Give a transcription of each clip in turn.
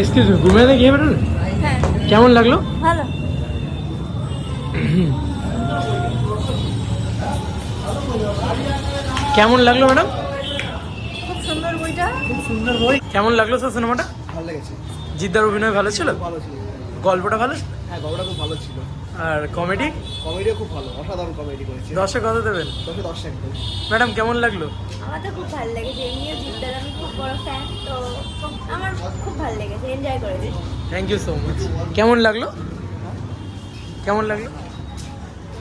Excuse me, ঘুমিয়ে গিয়ে বেরোলে? হ্যাঁ কেমন লাগলো? ভালো। কেমন লাগলো ম্যাডাম? খুব সুন্দর বইটা। খুব সুন্দর বই। কেমন লাগলো স্যার সিনেমাটা? ভালো লেগেছে। জিদ্দার অভিনয় ভালো ছিল? ভালো ছিল। গল্পটা ভালো ছিল? হ্যাঁ, গল্পটা খুব ভালো ছিল। আর কমেডি? কমেডিও খুব ভালো, অসাধারণ কমেডি করেছে। 10-এ কত দেবেন? 10-এ 10 একদম। ম্যাডাম কেমন লাগলো? আমার তো খুব ভালো লেগেছে, এমনিও জিদ্দার আমি খুব বড় ফ্যান, তো আমার খুব ভালো লেগেছে, এনজয় করেছি। Thank you so much. কেমন লাগলো? কেমন লাগলো?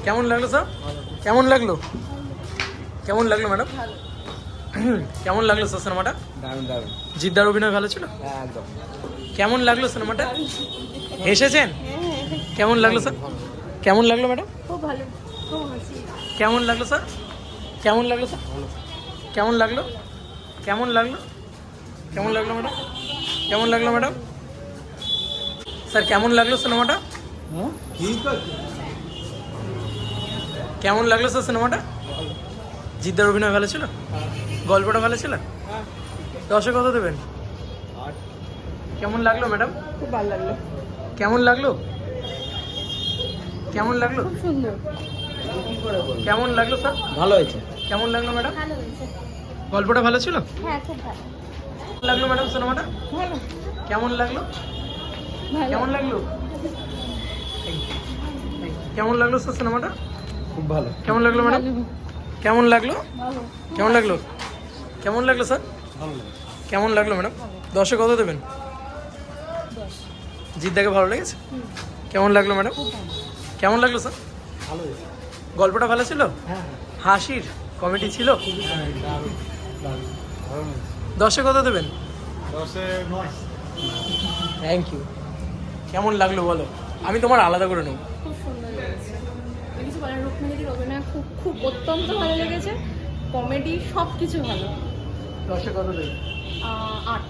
কেমন লাগলো স্যার? কেমন লাগলো? কেমন লাগলো ম্যাডাম? ভালো। কেমন লাগলো স্যার সিনেমাটা? দারুণ দারুণ। জিদ্দার অভিনয় ভালো ছিল? হ্যাঁ একদম। কেমন লাগলো সিনেমাটা? এসেছেন? কেমন লাগলো স্যার? কেমন লাগলো ম্যাডাম? খুব ভালো, খুব হাসি। কেমন লাগলো স্যার? কেমন লাগলো স্যার? কেমন লাগলো? কেমন লাগলো? কেমন লাগলো ম্যাডাম? কেমন লাগলো ম্যাডাম? স্যার কেমন লাগলো সিনেমাটা? হ্যাঁ, কেমন লাগলো স্যার সিনেমাটা? জিদ্দার অভিনয় ভালো ছিল? গল্পটা ভালো ছিল? 10-এ কত দেবেন? কেমন লাগলো ম্যাডাম? খুব ভালো লাগলো। কেমন লাগলো? কেমন লাগলো? খুব সুন্দর। কেমন লাগলো স্যার? ভালো হয়েছে। কেমন লাগলো ম্যাডাম? ভালো হয়েছে। গল্পটা ভালো ছিল? হ্যাঁ খুব ভালো। কেমন লাগলো ম্যাডাম সিনেমাটা? ভালো। কেমন লাগলো? কেমন লাগলো? কেমন লাগলো স্যার সিনেমাটা? খুব ভালো। কেমন লাগলো ম্যাডাম? কেমন লাগলো? ভালো। কেমন লাগলো? কেমন লাগলো স্যার? ভালো। কেমন লাগলো ম্যাডাম? 10-এ কত দেবেন? জিদ্দাকে ভালো লেগেছে? কেমন লাগলো ম্যাডাম? কেমন লাগলো স্যার? ভালো হয়েছে। গল্পটা ভালো ছিল? হ্যাঁ হাসির কমেডি ছিল? হ্যাঁ, দারুণ দারুণ। দারুণ হয়েছে। 10-এ কত দেবেন? 10-এ 9। Thank you. কেমন লাগলো বলো, আমি তোমার আলাদা করে নেব। খুব সুন্দর লেগেছে, কিছু বলার। রুক্মিণীদির অভিনয় খুব খুব অত্যন্ত ভালো লেগেছে, কমেডি সব কিছু ভালো। 10-এ কত দেবেন? 8।